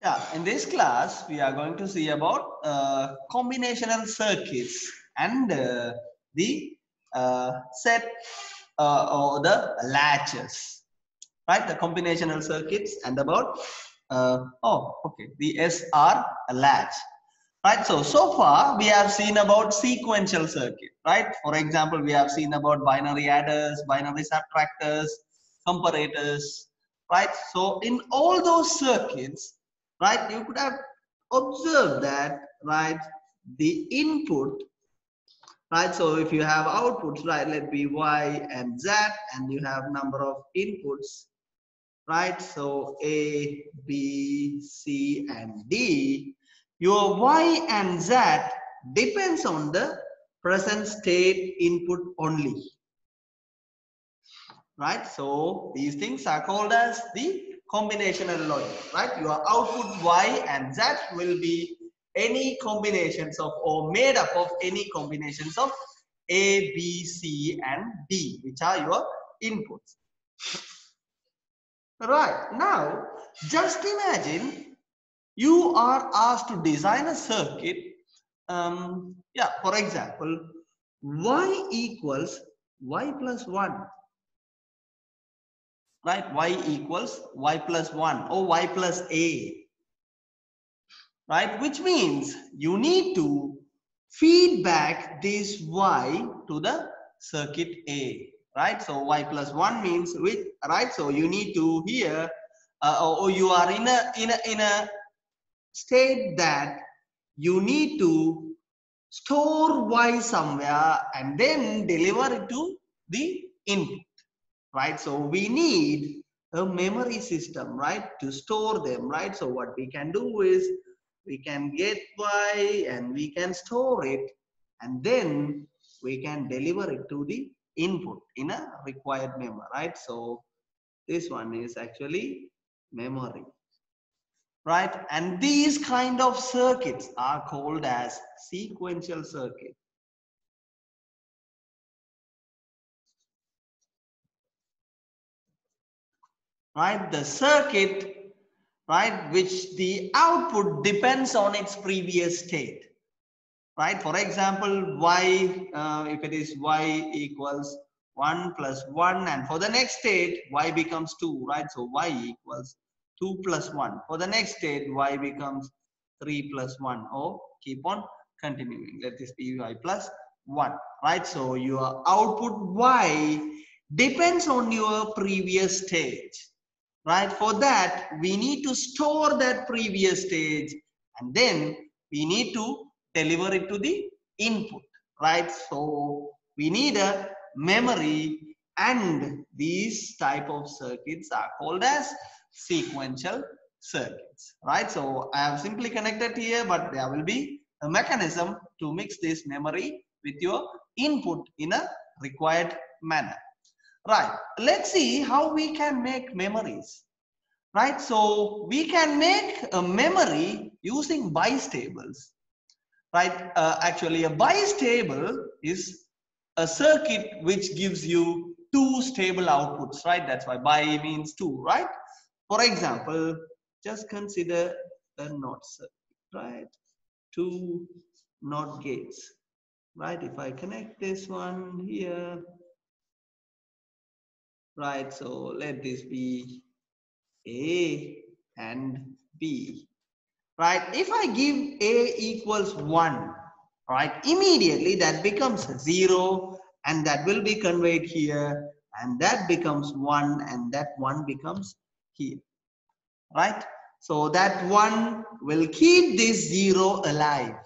Yeah, in this class, we are going to see about combinational circuits and the set or the latches, right? The combinational circuits and about the Sr latch, right? So far we have seen about sequential circuit, right? For example, we have seen about binary adders, binary subtractors, comparators, right? So in all those circuits, right, you could have observed that, right, the input, right, so if you have outputs, right, let be y and z, and you have number of inputs, right, so a, b, c and d, your y and z depends on the present state input only, right? So these things are called as the combinational logic, right? Your output y and z will be any combinations of or made up of any combinations of a, b, c and d, which are your inputs. Right, now just imagine you are asked to design a circuit. For example, y equals y plus 1. Right, y equals y plus 1 or y plus a, right, which means you need to feed back this y to the circuit A, right? So y plus 1 means which, right? So you need to here or you are in a state that you need to store y somewhere and then deliver it to the input, right? So we need a memory system, right, to store them, right? So what we can do is we can get y and we can store it, and then we can deliver it to the input in a required memory, right? So this one is actually memory, right? And these kind of circuits are called as sequential circuits. Right, the circuit, right, which the output depends on its previous state, right? For example, y, if it is y equals 1 plus 1, and for the next state y becomes 2, right? So y equals 2 plus 1. For the next state y becomes 3 plus 1, or keep on continuing. Let this be y plus 1, right? So your output y depends on your previous stage. Right, for that we need to store that previous stage, and then we need to deliver it to the input, right? So we need a memory, and these type of circuits are called as sequential circuits, right? So I have simply connected here, but there will be a mechanism to mix this memory with your input in a required manner. Right, let's see how we can make memories. Right, so we can make a memory using bistables. Right, actually a bistable is a circuit which gives you two stable outputs, right? That's why bi means two, right? For example, just consider a NOT circuit, right? Two NOT gates, right? If I connect this one here, right, so let this be A and B, right? If I give A equals 1, right, immediately that becomes 0, and that will be conveyed here, and that becomes 1, and that 1 becomes here, right? So that 1 will keep this 0 alive,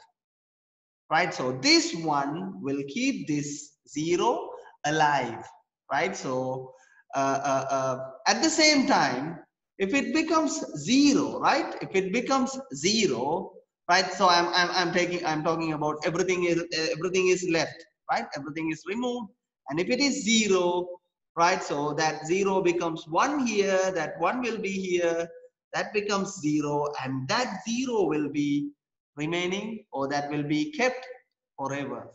right? So this 1 will keep this 0 alive, right? So at the same time, if it becomes 0, right? If it becomes 0, right? So I'm talking about everything is left, right? Everything is removed, and if it is 0, right? So that 0 becomes 1 here. That 1 will be here. That becomes 0, and that 0 will be remaining, or that will be kept forever.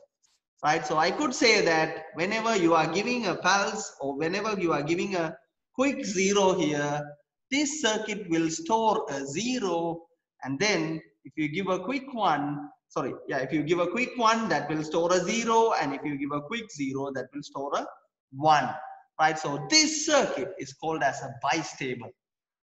Right, so I could say that whenever you are giving a pulse, or whenever you are giving a quick 0 here, this circuit will store a 0, And then if you give a quick one, if you give a quick one, that will store a 0, and if you give a quick 0, that will store a 1, right? So this circuit is called as a bistable,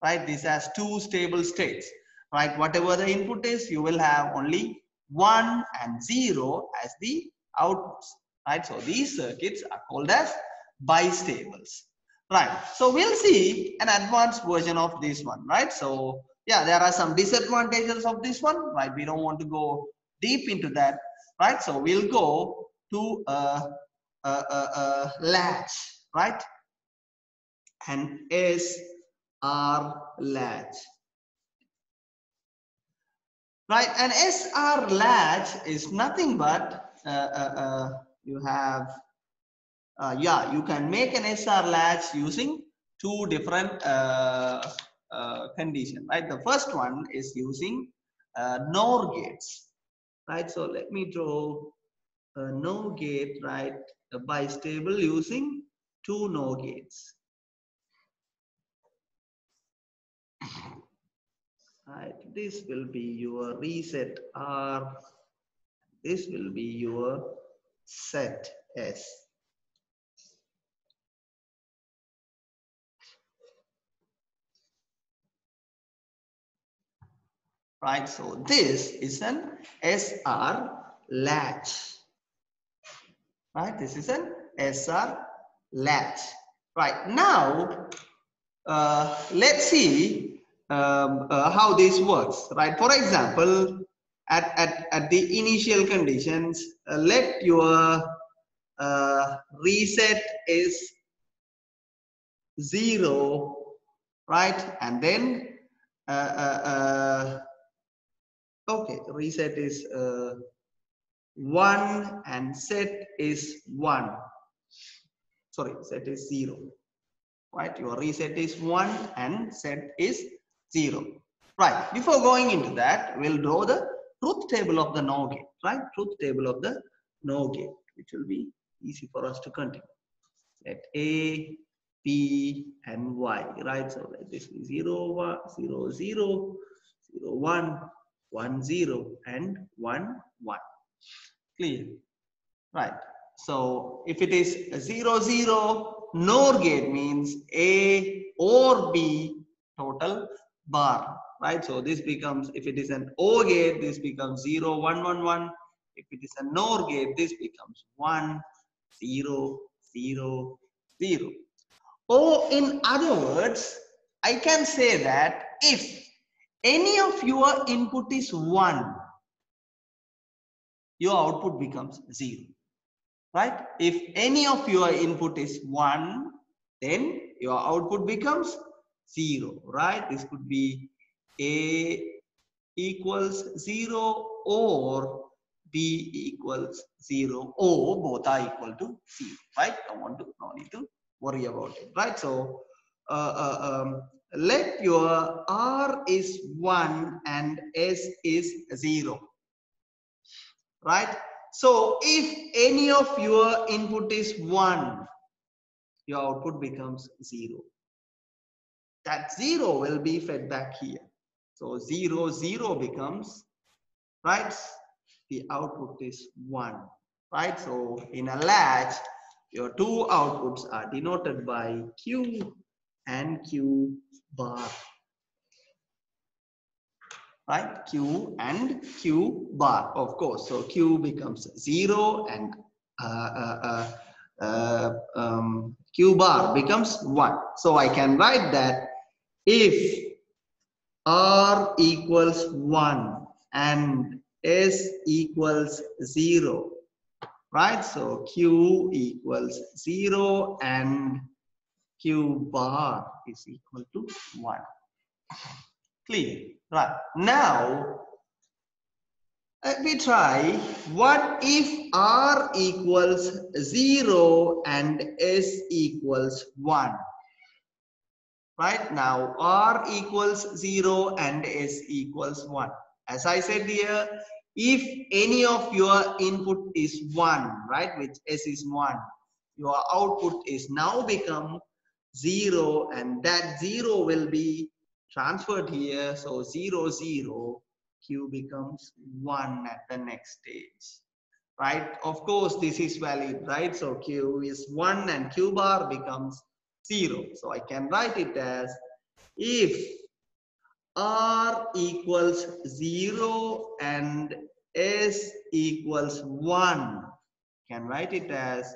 right? This has two stable states, right? Whatever the input is, you will have only 1 and 0 as the outputs, right? So these circuits are called as bistables, right? So we'll see an advanced version of this one, right? So yeah, there are some disadvantages of this one, right? We don't want to go deep into that, right? So we'll go to a latch, right? And SR latch, right? An SR latch is nothing but you have you can make an SR latch using two different conditions, right? The first one is using NOR gates, right? So let me draw a NOR gate, right? A bistable using two NOR gates, right? This will be your reset R. This will be your set S. Right, so this is an SR latch. Right, this is an SR latch. Right, now let's see how this works. Right, for example, at the initial conditions, let your reset is 0, right? And then okay, reset is 1 and set is 1. Sorry, set is 0. Right? Your reset is 1 and set is 0. Right. Before going into that, we'll draw the truth table of the NOR gate. Right? Truth table of the NOR gate, which will be easy for us to continue. Let A, P, and Y. Right? So let this be 0, 1, 0, 0, 0, 1, 1, 0, and 1, 1. Clear? Right. So if it is 0, 0, NOR gate means A or B total bar. Right. So this becomes, if it is an OR gate, this becomes 0, 1, 1, 1. If it is a NOR gate, this becomes 1, 0, 0, 0. Or in other words, I can say that if any of your input is 1, your output becomes 0. Right? If any of your input is 1, then your output becomes 0. Right? This could be A equals 0 or B equals 0, or both are equal to 0. Right? No need to worry about it. Right? So let your R is 1 and S is 0. Right? So if any of your input is 1, your output becomes 0. That 0 will be fed back here. So 0, 0 becomes, right? The output is 1. Right? So in a latch, your two outputs are denoted by Q and Q bar. Right? Q and Q bar, of course. So Q becomes 0 and Q bar becomes 1. So I can write that if R equals 1 and S equals 0, right? So Q equals 0 and Q bar is equal to 1. Clear? Right. Now, let me try. What if R equals 0 and S equals 1? Right now, R equals 0 and S equals 1. As I said here, if any of your input is 1, right, which S is 1, your output is now become 0, and that 0 will be transferred here. So 0, 0, Q becomes 1 at the next stage. Right? Of course, this is valid, right? So Q is 1 and Q bar becomes 0. So I can write it as if R equals 0 and S equals 1, can write it as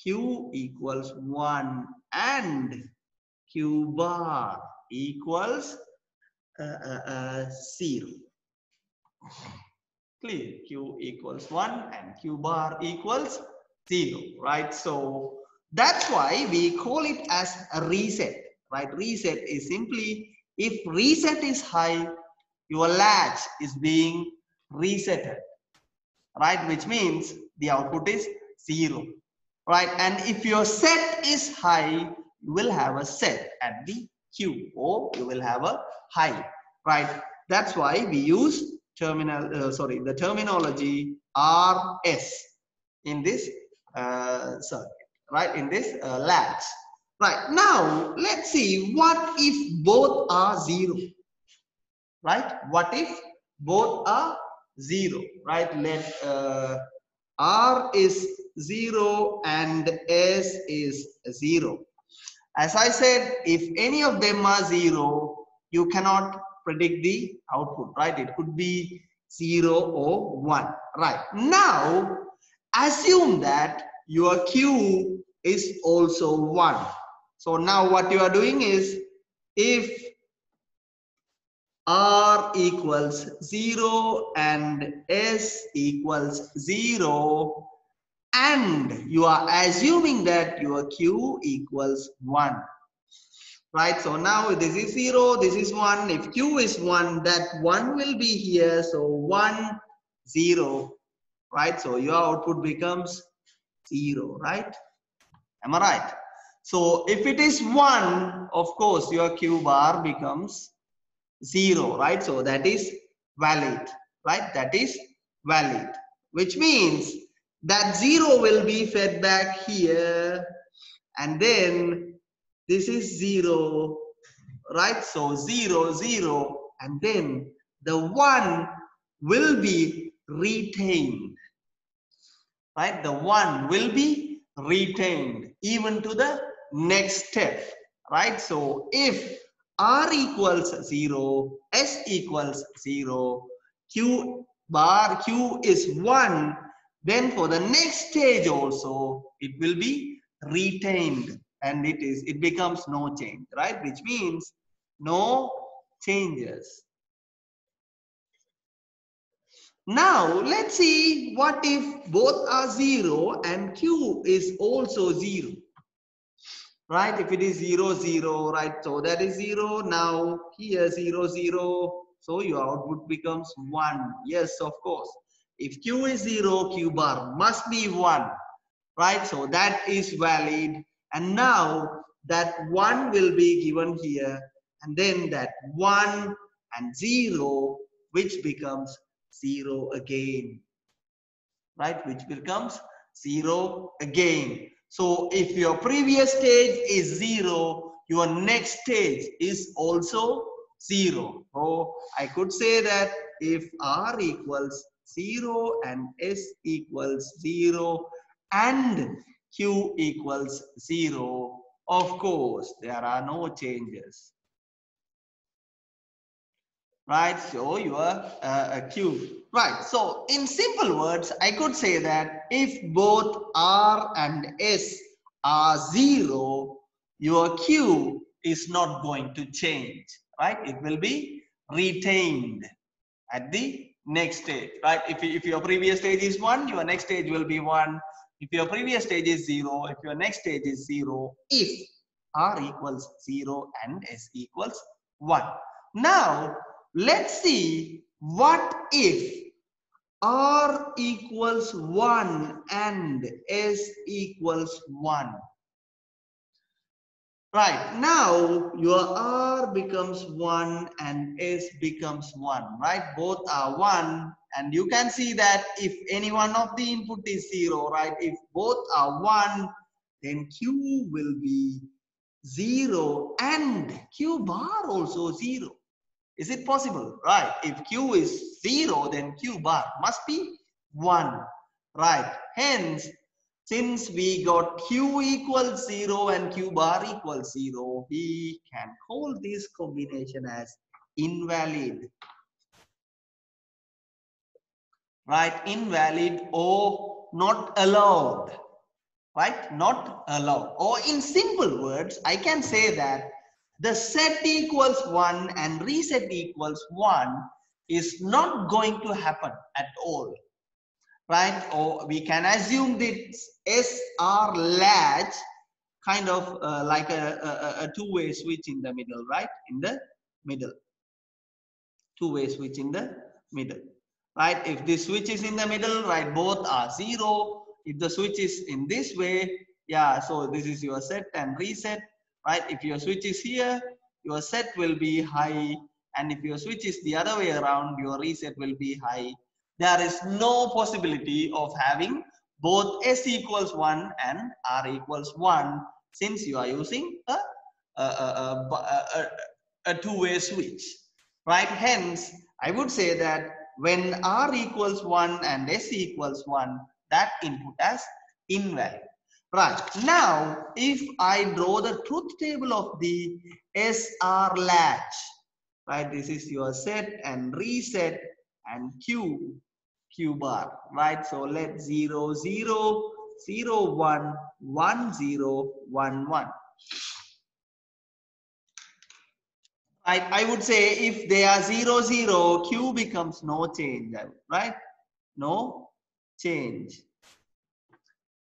Q equals 1 and Q bar equals 0. Clear? Q equals 1 and Q bar equals 0, right? So that's why we call it as a reset, right? Reset is simply if reset is high, your latch is being resetted, right? Which means the output is 0, right? And if your set is high, you will have a set at the Q, or you will have a high, right? That's why we use the terminology RS in this circuit, right? In this latch, right? Now let's see what if both are 0, right? What if both are 0, right? Let R is 0 and S is 0. As I said, if any of them are 0, you cannot predict the output, right? It could be 0 or 1, right? Now, assume that your Q is also 1. So now what you are doing is, if R equals 0 and S equals 0, and you are assuming that your Q equals 1, right? So now this is 0, this is 1. If Q is 1, that 1 will be here. So 1, 0, right? So your output becomes 0, right? Am I right? So if it is 1, of course, your Q bar becomes 0, right? So that is valid, right? That is valid, which means that 0 will be fed back here, and then this is 0, right? So 0, 0, and then the 1 will be retained, right? The 1 will be retained even to the next step, right? So if R equals 0, S equals 0, Q bar Q is 1, then for the next stage also it will be retained, and it becomes no change, right? Which means no changes. Now let's see what if both are 0 and Q is also 0. Right? If it is 0, 0, right? So that is 0. Now here 0, 0. So your output becomes 1. Yes, of course. If Q is 0, Q bar must be 1. Right? So that is valid. And now that 1 will be given here. And then that 1 and 0, which becomes 0 again. Right? Which becomes 0 again. So if your previous stage is 0, your next stage is also 0. So I could say that if R equals 0 and S equals 0 and Q equals 0, of course there are no changes. Right, so your Q. Right, so in simple words, I could say that if both R and S are 0, your Q is not going to change, right? It will be retained at the next stage, right? If your previous stage is 1, your next stage will be 1. If your previous stage is 0, if your next stage is 0, if R equals 0 and S equals 1. Now, let's see what if R equals 1 and S equals 1. Right, now your R becomes 1 and S becomes 1, right? Both are 1, and you can see that if any one of the input is 0, right? If both are 1, then Q will be 0 and Q bar also 0. Is it possible? Right. If Q is 0, then Q bar must be 1. Right. Hence, since we got Q equals 0 and Q bar equals 0, we can call this combination as invalid. Right? Invalid or not allowed. Right? Not allowed. Or in simple words, I can say that the set equals 1 and reset equals 1 is not going to happen at all. Right? Or we can assume this SR latch kind of like a two-way switch in the middle, right? In the middle. Two-way switch in the middle. Right? If this switch is in the middle, right, both are 0. If the switch is in this way, yeah, so this is your set and reset, right? If your switch is here, your set will be high, and if your switch is the other way around, your reset will be high. There is no possibility of having both S equals 1 and R equals 1 since you are using a two-way switch, right? Hence, I would say that when R equals 1 and S equals 1, that input as invalid. Right. Now, if I draw the truth table of the SR latch, right, this is your set and reset and Q bar, right? So let 0, 0, 0, 1, 1, 0, 1, 1. Right, I would say if they are 0, 0, Q becomes no change, right? No change.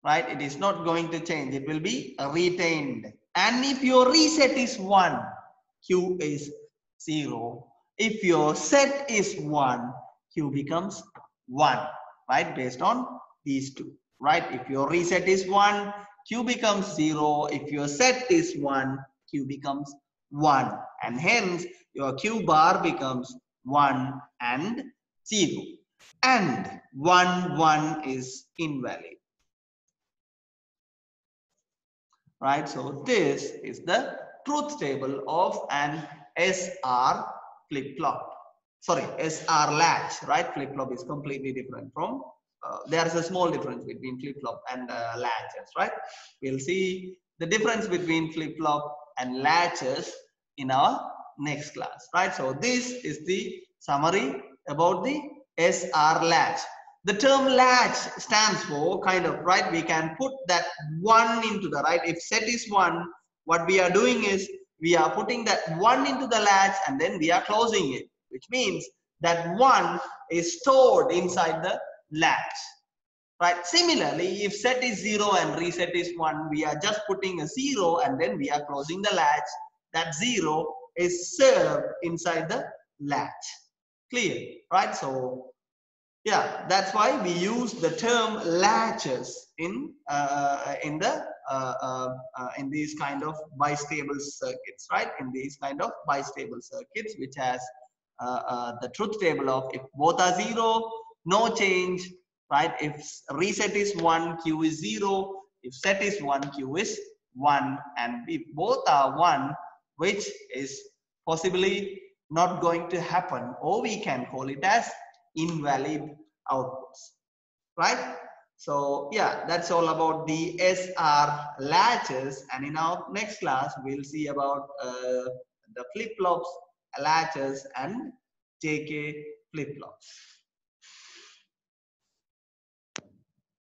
Right, it is not going to change, it will be retained. And if your reset is 1, Q is 0. If your set is 1, Q becomes 1, right? Based on these two, right? If your reset is 1, Q becomes 0. If your set is 1, Q becomes 1. And hence, your Q bar becomes 1 and 0. And 1, 1 is invalid. Right, so this is the truth table of an SR flip-flop. Sorry, SR latch, right? Flip-flop is completely different from, there's a small difference between flip-flop and latches, right? We'll see the difference between flip-flop and latches in our next class, right? So this is the summary about the SR latch. The term latch stands for kind of, right, we can put that 1 into the, right, if set is 1, what we are doing is we are putting that 1 into the latch and then we are closing it, which means that 1 is stored inside the latch, right? Similarly, if set is 0 and reset is 1, we are just putting a 0 and then we are closing the latch. That 0 is served inside the latch. Clear, right? So yeah, that's why we use the term latches in these kind of bistable circuits, right? In these kind of bistable circuits, which has the truth table of if both are 0, no change, right? If reset is 1, Q is 0. If set is 1, Q is 1. And if both are 1, which is possibly not going to happen, or we can call it as invalid outputs, right? So yeah, that's all about the SR latches, and in our next class we'll see about the flip-flops, latches and JK flip-flops.